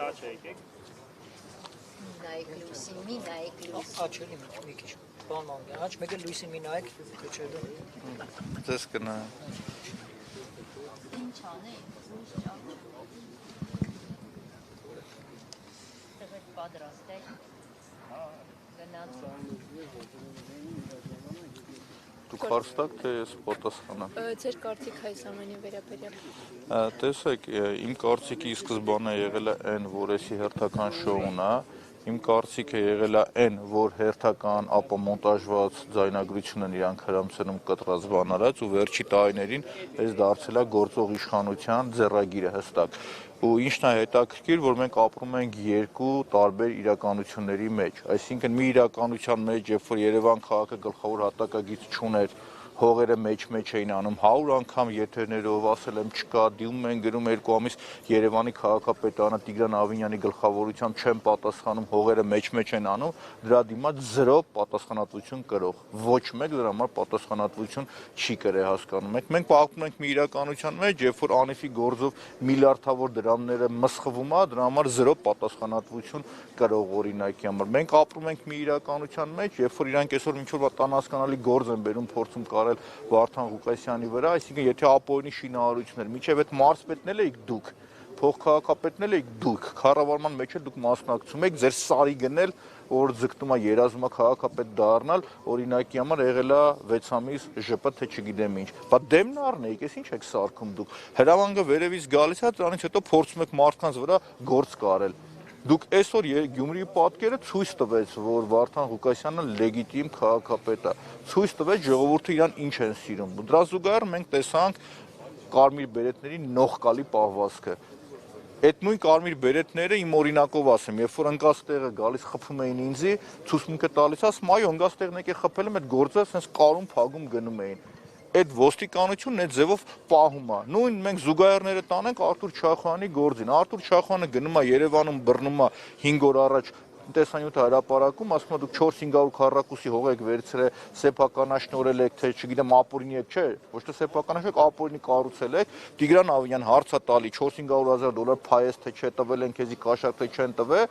աչ եկեք։ Նայեք լույսի, մի նայեք լույսի։ Աչելի մի քիչ։ Բան ման, աչ մեկը լույսի մի նայեք, քչելու։ Ձեզ կնա։ Ինչ անենք, լույս ճաք։ Տղեր պատրաստեք։ Գնաց։ Դուք հարստակ թե ես պատասխանեմ։ Ձեր կարծիք այս ամենի վերաբերյալ։ Տեսեք, իմ կարծիքի սկզբանը եղել է այն, որ էսի հերթական շոուն է, իմ կարծիքը եղել է այն, որ հերթական ապա մոնտաժված ձայնագրությունն իրանք հրամցնում կտրած բան արած ու վերջի տարիներին այս դարձել է գործող իշխանության ձեռագիրը հստակ։ Ու ինչն է հետաքրքիր, որ մենք ապրում ենք երկու տարբեր իրականությունների մեջ, այսինքն մի իրականության մեջ, երբ որ Երևան քաղաքը գլխավոր հատակագիծ չուներ, հողերը մեջ էին անում 100 անգամ եթերներով, ասել եմ չկա, դիմում են գրում 2 ամիս Երևանի քաղաքապետարանը Տիգրան Ավինյանի գլխավորությամբ չեն պատասխանում, հողերը մեջ են անում, դրա դիմաց 0 պատասխանատվություն կրող, ոչ մեկ դրա համար պատասխանատվություն չի կրել, հասկանում եք։ Մենք ապրում ենք մի իրականության մեջ, երբ որ անիվի գործով միլիարդավոր դրամները մսխվում է, դրա համար 0 պատասխանատվություն կրող օրինակի համար։ Մենք ապրում ենք մի իրականության մեջ, երբ որ իրանք այսօր ինչ որ տանհասկանալի գործ են բերում փորձում Վարդան Ղուկասյանի վրա, այսինքն եթե ապօրինի շինարարություններ, միջև այդ մարզպետն էլ եք դուք, փոխքաղաքապետն էլ եք դուք, կառավարման մեջ էլ դուք մասնակցում եք, ձեր սարի գնել, որ ձգտում է երազում է քաղաքապետ դառնալ, օրինակի համար եղել է 6 ամիս ԺՊ թե չգիտեմ ինչ, բա դեմն առնեիք, ես ինչ եք սարքում դուք, հրավանգը վերևից գալիս է, դրանից հետո փորձում եք մարդկանց վրա գործ կարել։ Դուք այսօր Գյումրիի պատկերը ցույց տվեց, որ Վարդան Ղուկասյանը լեգիտիմ քաղաքապետ է, ցույց տվեց ժողովուրդը իրան ինչ են սիրում։ Դրա զուգահեռ մենք տեսանք կարմիր բերետների նողկալի պահվածքը։ Այդ նույն կարմիր բերետները իմ օրինակով ասեմ, երբ որ ընկած տեղը գալիս խփում էին ինձի, ցուցմունքը տալիս, ասում այո, ընկած տեղն եկե խփել եմ, այդ գործը sense կարում փագում գնում էին։ Այդ ոստիկանությունն այդ ձևով պահում է։ Նույն մենք զուգահեռները տանենք Արթուր Չախոյանի գործին։ Արթուր Չախոյանը գնում է Երևանում բռնում է 5 օր առաջ տեսանյութը հրապարակում, ասում է դուք 4-500 քառակուսի հող եք վերցրել, սեփականաշնորհել եք, թե չգիտեմ ապօրինի եք, չէ, ոչ թե սեփականաշ եք, ապօրինի կառուցել եք, Տիգրան Ավինյան հարցա տալի 4-500,000 փայես թե չէ տվել են քեզի կաշառք թե չեն տվել,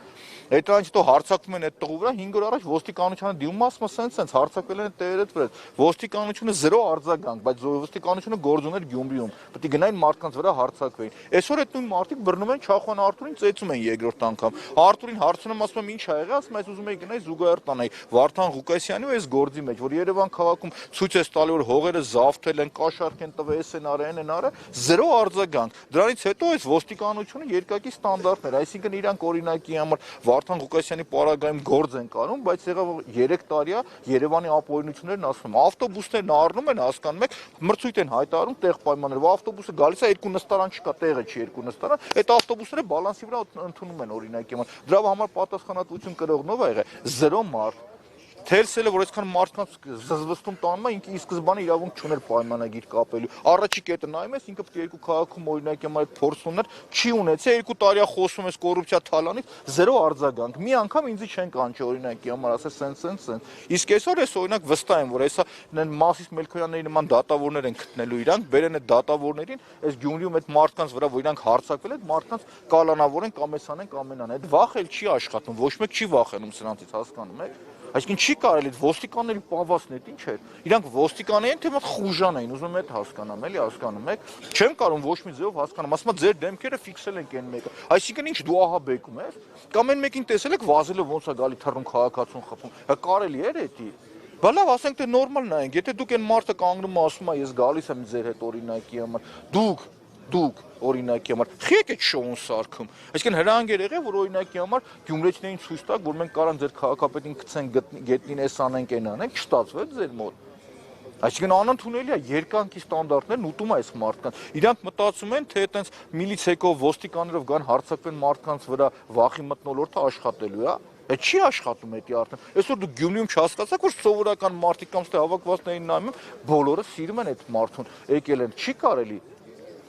հետո հետո հարցակվում են այդ տղու վրա 5 օր առաջ ոստիկանությանը դիմում ասում սենց հարցակվել են տերերդ վրա, ոստիկանությունը 0 արձագանք, բայց ոստիկանությունը գործ ուներ Գյումրիում, պետք է գնային մարդկանց վրա հարցակվեին։ Այսօր այդ նույն մարդիկ բռնում են Չախոյան Արթուրին, ծեծում են երկրորդ անգամ։ Արթուրին հարցնում ասում եմ ինչ ա եղել, ասում այս ուզում եք գնայի զուգահեռ տանայի Վարդան Ղուկասյանի ու այս գործի մեջ, որ Երևան քաղաքում ցույց է տալի, որ հողերը զավթել են, կաշառք են տվել, էս են արել, են արել, 0 արձագանք։ Դրանից հետո այս ոստիկանությունը երկակի ստանդարտներ, այսինքն իրանք օրինակի համար Վարդան Ղուկասյանի պարագայում գործ են կանում, բայց եղավ 3 տարի է Երևանի ապօրինություններն ասում, ավտոբուսներն առնում են, հասկանում եք, մրցույթ են հայտարարում տեղ պայմաններով, ավտոբուսը գալիս է 2 նստարան չկա, տեղը չի 2 նստարան, այդ ավտոբուսները բալանսի վրա ընդունում են օրինակի համար։ Դրա համար պատասխանատվություն կրողնով ա եղել 0 մարդ։ Թերսելը, որ այսքան մարդկանց զզվստում տանում է, ինքը ի սկզբանե իրավունք չուներ պայմանագիր կապելու։ Առաջի կետը նայում ես, ինքը պետք է երկու քաղաքում օրինակի համար այդ փորձն ուներ, չի ունեցել, 2 տարի խոսում ես կոռուպցիա թալանից, 0 արձագանք։ Մի անգամ ինձ չեն կանչի օրինակի համար, ասես սենց։ Իսկ այսօր ես օրինակ վստահ եմ, որ հեսա Մասիս Մելքոյանների նման դատավորներ են գտնելու իրանք, բերեն այդ դատավորներին, այս Գյումրիում այդ մարդկանց վրա, որ իրանք հարցակվել են, մարդկանց կալանավորեն կամ էսանեն կամ ամենան։ Այդ վախ էլ չի աշխատում, ոչ մեկ չի վախենում սրանցից, հասկանում եք։ Այսինքն չի կարելի ոստիկանների պահվածն է, ինչ է։ Իրանք ոստիկան են, թե մոտ խուժան էին, ուզում եմ հասկանամ, էլի հասկանում եք։ Չեմ կարող ոչ մի ձևով հասկանամ, ասում եմ ձեր դեմքերը ֆիքսել ենք այն մեկը։ Այսինքն ինչ դու ահա բեկում ես, կամ այն մեկին տեսել եք վազելը ոնց է գալի թռնում քաղաքացուն խփում։ Հա կարելի է էդի։ Բա լավ, ասենք թե նորմալ նայենք, եթե դուք այն մարդը կանգնում ասում է ես գալիս եմ ձեր հետ օրինակի համար, դուք օրինակի համար խիեք այդ շոուն սարքում։ Այսինքն հրանգեր եղել, որ օրինակի համար գյումրեցիներին ցույց տակ, որ մենք կարան ձեր քաղաքապետին գցենք գետնին էս անենք այն անենք, չստացվեց ձեր մոտ։ Այսինքն անընդունելի է երկանքի ստանդարտներն ուտում է այս մարդկանց։ Իրանք մտածում են, թե այտենց միլիցեքով, ոստիկաններով գան հարցակվեն մարդկանց վրա վախի մթնոլորտը աշխատելու է։ Այդ չի աշխատում էդի արդեն։ Այսօր դու Գյումրիում չհասկացաք, որ սովորական մարդիկ կամ ստե հավաքվածներին նայում, բոլորը սիրում են այդ մարդուն, եկել են, չի կարելի։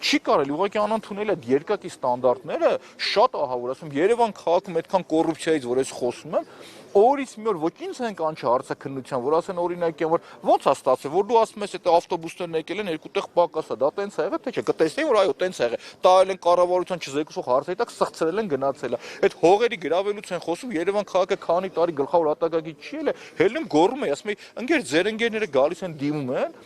Չի կարելի, ուղղակի անընդունել այդ երկակի ստանդարտները շատ ահավոր, ասում Երևան քաղաքում այդքան կոռուպցիայից, որ ես խոսում եմ, օրից մի օր ոչ ինձ են կանչի հարցաքննության, որ ասեն օրինակ եմ, որ ոնց է ստացվել, որ դու ասում ես այդ ավտոբուսներն եկել են երկու տեղ պակաս է, դա տենց է եղել, թե չէ, կտեսնեին, որ այո, տենց է եղել, տայել են կառավարության չզեկուցող հարցերի տակ, սղծրել են, գնացել է։ Այդ հողերի գրավելուց են խոսում, Երևան քաղաքը քանի տարի գլխավոր հատակագիծ չի ելել, հելն գոռում է, ասում է, ընկեր, ձեր ընկերները գալիս են դիմում են,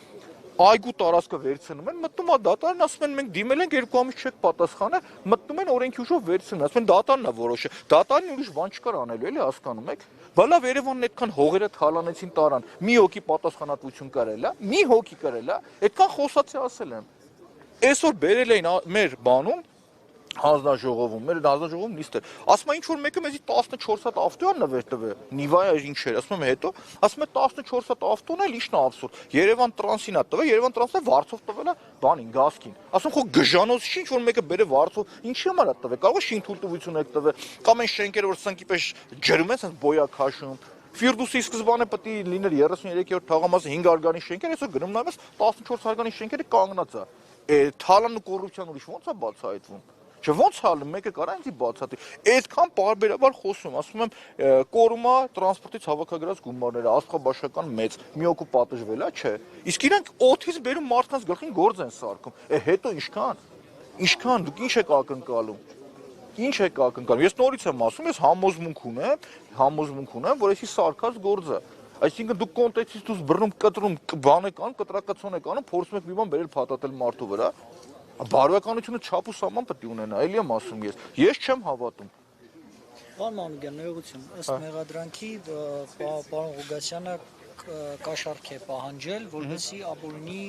այգու տարածքը վերցնում են, մտնում է դատարան, ասում են մենք դիմել ենք 2 ամիս չեք պատասխանել, մտնում են օրենքի ուժով վերցնում, ասում են դատարանն է որոշը, դատարանի ուրիշ բան չկար անելու, էլի հասկանում եք։ Բալավ Երևանն այդքան հողերը թալանեցին տարան, մի հոգի պատասխանատվություն կարել է, մի հոգի կարել է, այդքան խոսացի ասել եմ։ Այսօր բերել էին մեր բանում հանձնաժողովում, մեր հանձնաժողովում նիստ էր։ Ասում է ինչ որ մեկը մեզի 14 հատ ավտոյան նվեր տվե, Նիվայա ինչ էր, ասում եմ հետո, ասում է 14 հատ ավտոն էլ իշն աբսուրդ։ Երևան տրանսին է տվե, Երևան տրանսը վարձով տվել է բանին, գազքին։ Ասում խո գժանոց ինչ որ մեկը բերե վարձով, ինչի համար է տվե, կարող է շինթույլտվություն եք տվե, կամ այն շենքերը որ սնկի պես ջրում են, ասես բոյա քաշում։ Ֆիրդուսի սկզբանը պետք է լիներ 33-րդ թաղամասը 5 արգանի շենքեր, այսօր գնում նայում ես 14 արգանի շենքերը կանգնած է։ Թալան ու կոռուպցիան ուրիշ ո՞նց է բացահայտվում։ Չէ ո՞նց հալը մեկը կարա ինձի բացատրի։ Այդքան պարբերաբար խոսում, ասում եմ կորումա տրանսպորտից հավաքագրած գումարները աստղաբաշխական մեծ, մի օկու պատժվել է, չէ։ Իսկ իրանք օթից բերում մարդկանց գլխին գործ են սարքում։ Հետո ինչքան դուք ինչ եք ակնկալում։ Ինչ եք ակնկալում։ Ես նորից եմ ասում, ես համոզմունք ունեմ, որ էսի սարքած գործ է։ Այսինքն դուք կոնտեքստից դուրս բռնում, կտրում, բան եք անում, կտրակացոն եք անում, փորձում եք մի բան բերել փաթաթել մարդու վրա։ Բարոյականությունը չափ ու սահման պետք է ունենա, էլի եմ ասում ես չեմ հավատում։ Պարոն Մանուկյան, ներողություն, ըստ մեղադրանքի պարոն Ղուգասյանը կաշառք է պահանջել, որպեսզի ապօրինի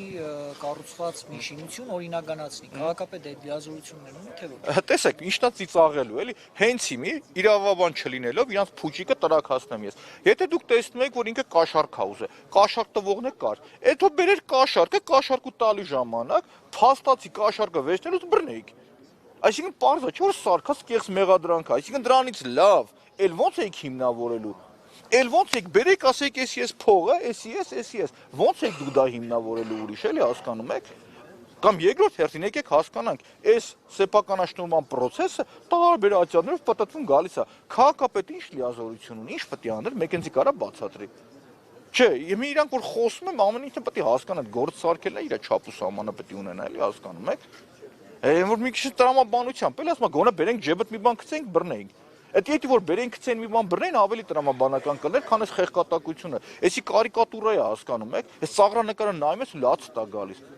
կառուցված մի շինություն օրինականացնի։ Քաղաքապետը այդ լիազորություններ ունի, թե ոչ։ Տեսեք, ինչն է ծիծաղելու, էլի, հենց իմի իրավաբան չլինելով իրանց փուչիկը տրակհասնեմ ես։ Եթե դուք տեսնում եք, որ ինքը կաշառք է ուզել, կաշառք տվողն է կար, հետո բերեր կաշառքը, կաշառք ու տալի ժամանակ, փաստացի կաշառքը վերցնելուց բռնեիք։ Այսինքն պարզ է, չէ՞ որ սարքած կեղծ մեղադրանք է, այսինքն դրանից լավ, էլ ոնց եք հիմնավորելու։ Էլ ոնց եք բերեք, ասեք, ես փողը, ես, ոնց եք դուք դա հիմնավորելու ուրիշ, էլի հասկանում եք։ Կամ երկրորդ հերթին եկեք հասկանանք, այս սեփականաշնորհման process-ը տարբերացիաներով պատտվում գալիս է։ Քաղաքապետը ինչ լիազորություն ունի, ինչ պետք է անել, մեկ ինձի կարա բացատրի։ Չէ, իրանք որ խոսում են, ամեն ինչը պետք է հասկանան, գործ սարքելն է իր չափ ու սահմանը պետք է ունենա, էլի հասկանում եք։ Որ մի քիչ տրամաբանությամբ, էլի ասում եմ, գոնե բերենք ջեբդ մի բան գցենք, բռնենք։ Եթե որ բերենք գցեն մի բան բռնեն, ավելի տրամաբանական կներ, քան այս խեղկատակությունը։ Էսի կարիկատուրա է, հասկանում եք։ Այս ծաղրանկարը նայում ես ու լաց տա գալիս։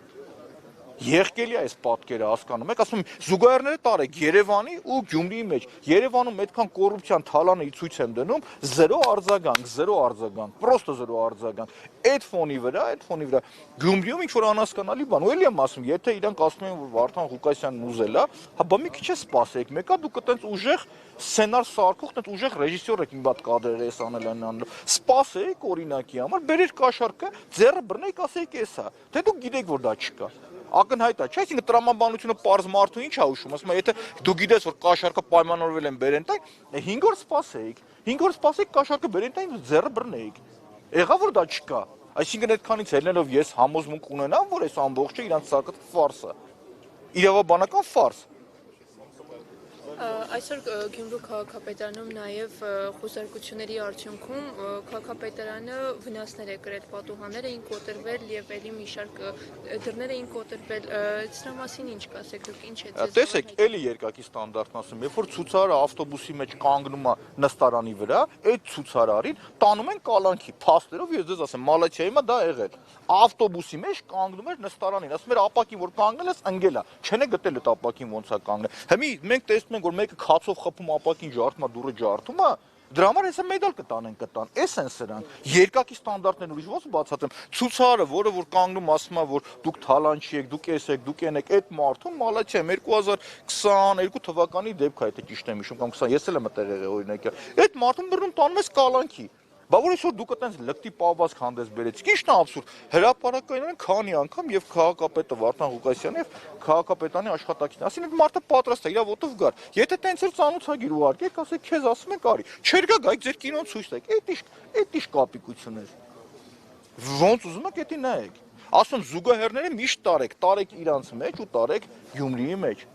Եղկելի է այս պատկերը, հասկանում եք, ասում եմ, զուգահեռները տարեք Երևանի ու Գյումրիի մեջ։ Երևանում այդքան կոռուպցիան թալանը ցույց եմ դնում, զերո արձագանք, պրոստը զերո արձագանք։ Այդ ֆոնի վրա Գյումրիում ինչ որ անհասկանալի բան, ու էլի եմ ասում, եթե իրանք ասում են, որ Վարդան Ղուկասյանն ուզել է, հա բա մի քիչ է սպասեք, մեկա դուք այտենց ուժեղ սցենար սարքող, այտենց ուժեղ ռեժիսոր եք մի բան կադրեր էս անելանանով։ Սպասեք օրինակի համար, բերեր կաշառքը, ձեռը բռնեք, ասեք էսա։ Թե դուք գիտեք, որ դա չկա։ Ակնհայտ է, չէ՞, այսինքն տրամաբանությունը պարզ մարդու ինչ է ուշում, ասում է, եթե դու գիտես, որ կաշառքը պայմանավորվել են բերեն տայն, 5 օր սպասեք, կաշառքը բերեն տայն, ձեռը բռնեիք։ Եղա որ դա չկա։ Այսինքն այդքանից ելնելով ես համոզմունք ունենամ, որ այս ամբողջը իրանց սակած ֆարս է։ Իրավաբանական ֆարս։ Այսօր Գյումրու քաղաքապետարանում նաև խոզարկությունների արդյունքում քաղաքապետարանը վնասներ է կրել, պատուհաններ էին կոտրվել եւ ելի մի շարք դռներ էին կոտրվել։ Սրա մասին ինչ կասեք դուք, ինչ է ձեզ։ Տեսեք, էլի երկակի ստանդարտն ասում, երբ որ ցուցարարը ավտոբուսի մեջ կանգնում է նստարանի վրա, այդ ցուցարարին տանում են կալանքի, փաստերով ես ձեզ ասեմ, Մալաթիայի մա դա եղել։ Ավտոբուսի մեջ կանգնում էր նստարանին, ասում էր ապակին որ կանգնել ես, ընկել է, չեն գտել այդ ապակին ոնց է կանգնել։ Հիմա մենք տեսնում ենք որ մեկը քացով խփում ապակին ջարդում է, դուրը ջարդում է, դրա համար հեսա մեդալ կտան, էս են սրանք։ Երկակի ստանդարտներն ուրիշ ոնց բացատրեմ։ Ցուցարարը, որը որ կանգնում ասում է, որ դուք թալանչի եք, դուք էս եք, դուք են եք, այդ մարդուն Մալաթիա 2022 թվականի դեպք է, եթե ճիշտ եմ հիշում, կամ 20, ես էլ եմ այդտեղ եղել օրինակի։ Այդ մարդուն բռնում տանում ես կալանքի։ Բա որ այսօր դուք այտենց լկտի պահվածք հանդես բերեցիք, ի՞նչն է աբսուրդ։ Հրապարակային քանի անգամ եւ քաղաքապետը Վարդան Ղուկասյանը եւ քաղաքապետանի աշխատակիցն, ասին այդ մարդը պատրաստ է իր ոտով գար։ Եթե տենց էլ ծանոթագիր ուղարկեք, ասեք քեզ ասում են կարի։ Չեր գա գայք ձեր կինոն ցույց տեք։ Էդ իշ կապիկություն է։ Ոնց ուզում եք էդի նայեք։ Ասում զուգահեռները միշտ տարեք իրանց մեջ ու տարեք Գյումրիի մեջ։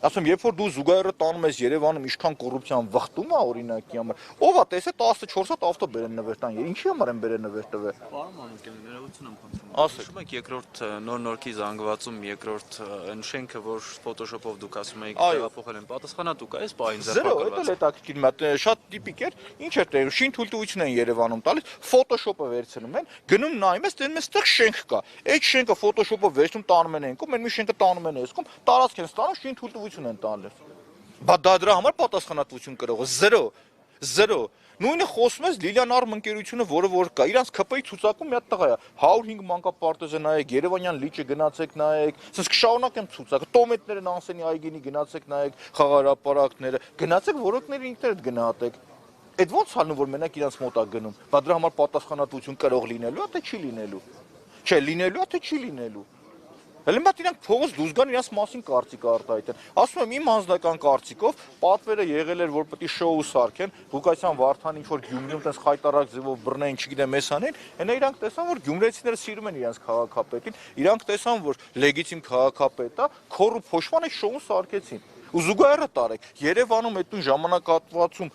Ասում, երբ որ դու զուգահեռը տանում ես Երևանում ինչքան կոռուպցիան վխտում է օրինակի համար, ով է տեսել 14 հատ ավտո բերեն նվեր տան, ինչի համար են բերեն նվեր տվել։ Պարոն Մանուկյան, ներողություն եմ խնդրում։ Ասեք։ Հիշում եք երկրորդ նոր-նորքի զանգվածում երկրորդ այն շենքը, որ Photoshop-ով դուք ասում եք տեղափոխել են, պատասխանատու կա էս բային Զերո, դա էլ հետաքրքիր մատ շատ տիպիկ էր, ինչ էր տեղում, շին թույլտվություն են Երևանում տալիս, Photoshop-ը վերցնում են, գնում նայում ես, դնում ես այդտեղ շենք կա։ Այդ շենքը Photoshop-ով վերցնում տանում են ենքում, այն մի շենքը տանում են եսքում, տարածք են ստանում, շին թույլտվություն են տալիս։ Բա դա դրա համար պատասխանատվություն կրող է, զերո։ Նույնը խոսում ես Լիլիան Արմ ընկերությունը, որը որ կա, իրանց ԿՊ-ի ցուցակում մի հատ տղա է, 105 մանկապարտեզը նայեք, Երևանյան լիճը գնացեք նայեք, ասես կշարունակեմ ցուցակը, տոմետները Նանսենի այգինի գնացեք նայեք, խաղարապարակները, գնացեք որոկները ինքներդ գնահատեք։ Այդ ո՞նց հալնում որ մենակ իրանց մոտ է գնում, բա դրա համար պատասխանատվություն կրող լինելու է, թե չի լինելու։ Չէ, լինելու է, թե չի լինելու։ Հələ մատ իրանք փողոց դուրս գան իրանց մասին կարծիք արտահայտեն։ Ասում եմ իմ անձնական կարծիքով պատվերը եղել էր որ պետք է շոու սարքեն, Ղուկասյան Վարդան ինչ որ Գյումրիում տես խայտարակ ձևով բռնեն, չգիտեմ էս անեն, հենա իրանք տեսան որ գյումրեցիները սիրում են իրանց քաղաքապետին, իրանք տեսան որ լեգիտիմ քաղաքապետ է, քորու փոշման այդ շոուն սարքեցին։ Ու զուգահեռը տարեք Երևանում այդ նույն ժամանակահատվածում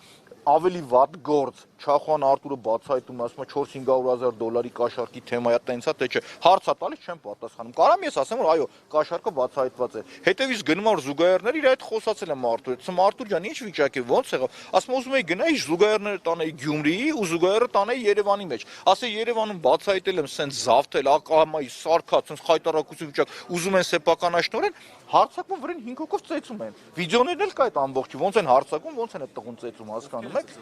ավելի վատ գործ Չախոյան Արտուրը բացահայտում ասում է 400-500 հազար $-ի կաշառքի թեմայա տենցա թե չէ հարցա տալիս չեմ պատասխանում կարամ ես ասեմ որ այո կաշառքը բացահայտված է հետևից գնում որ զուգահեռներ իր այդ խոսացել եմ Արտուրը ասում Արտուր ջան ինչ վիճակ է ո՞նց եղավ ասում ուզում եի գնայի զուգահեռները տանեի Գյումրիի ու զուգահեռը տանեի Երևանի մեջ ասե Երևանում բացահայտել եմ սենց զավթել ակամայի սարքած սենց խայտարակություն վիճակ ուզում են սեփականաշնորեն հարցակում վրան 5 հոգով ծեծում են վիդեոներն էլ կա այդ ամբողջի ոնց են հարցակում ոնց են այդ տղուն ծեծում հասկանում եք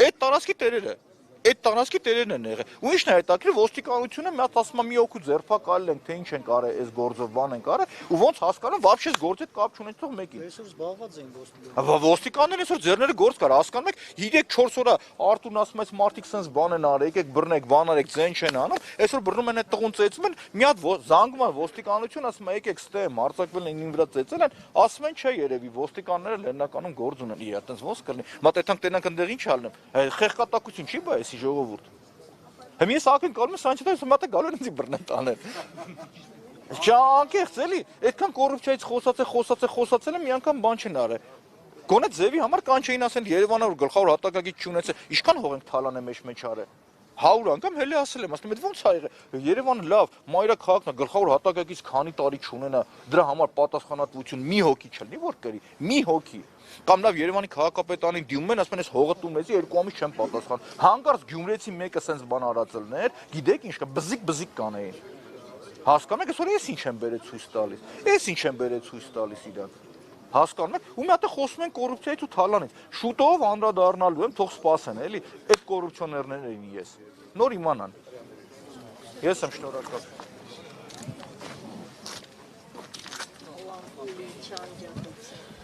այդ տարածքի տերերը այդ տարածքի տերերն են եղել ու ինչն է հետաքրքիր ոստիկանությունը մի հատ ասում է մի օգու ձերբակալել ենք թե ինչ են կարել այս գործով բան են կարել ու ոնց հասկանում вообще գործ հետ կապ չունեցող մեկին Այսօր զբաղված են ոստիկանները այսօր ձեռները գործ կար հասկանում եք 3-4 օր Արտուրն ասում է մարդիկ sense բան են արել եկեք բռնեք բան արեք ձեն չեն անում այսօր բռնում են այդ տղուն ծեծում են մի հատ զանգում է ոստիկանություն ասում է եկեք ստեմ հարձակվել են ինին վրա ծեծել են ասում են չէ երևի ոստիկանները լեռնականում գործ ունեն իհա այտենց ոնց կլինի մատ այդքան տենանք ընդեղ ինչ ալնեմ խեղկատակություն չի բա էսի ժողովուրդ Հիմա ես ակնկալում եմ Սանչետայից մատը գալու են ինձ բռնեն տանել Չանկեղծ էլի այդքան կոռուպցիայից խոսացել եմ մի անգամ բան չեն արել Գոնե ձևի համար կանչեին ասեն Երևանը որ գլխավոր հատակագիծ չունեցել ինչքան հող ենք թալանը մեջ արել 100 անգամ հենց ասել եմ ասում եմ ո՞նց ա եղել Երևանը լավ մայրաքաղաքն է գլխավոր հատակագիծ քանի տարի չունենա դրա համար պատասխանատվություն մի հոգի չլինի որ կրի մի հոգի կամ լավ Երևանի քաղաքապետարին դիմում են ասում են ես հողը տունեցի երկու ամիս չեմ պատասխան հանկարծ գյումրեցի մեկը սենց բան արածելներ գիտեք ինչ կա բզիկ կանեին հասկանում եք այսօր ես ինչ եմ բերել ցույց տալիս իրանք հասկանում եք ու մի հատ խոսում են կոռուպցիայից ու թալանից շուտով անդրադառնալու եմ թող սպասեն էլի այդ կոռուպցիոներներն էին ես նոր իմանան ես եմ շնորհակալ Allah çağıracak.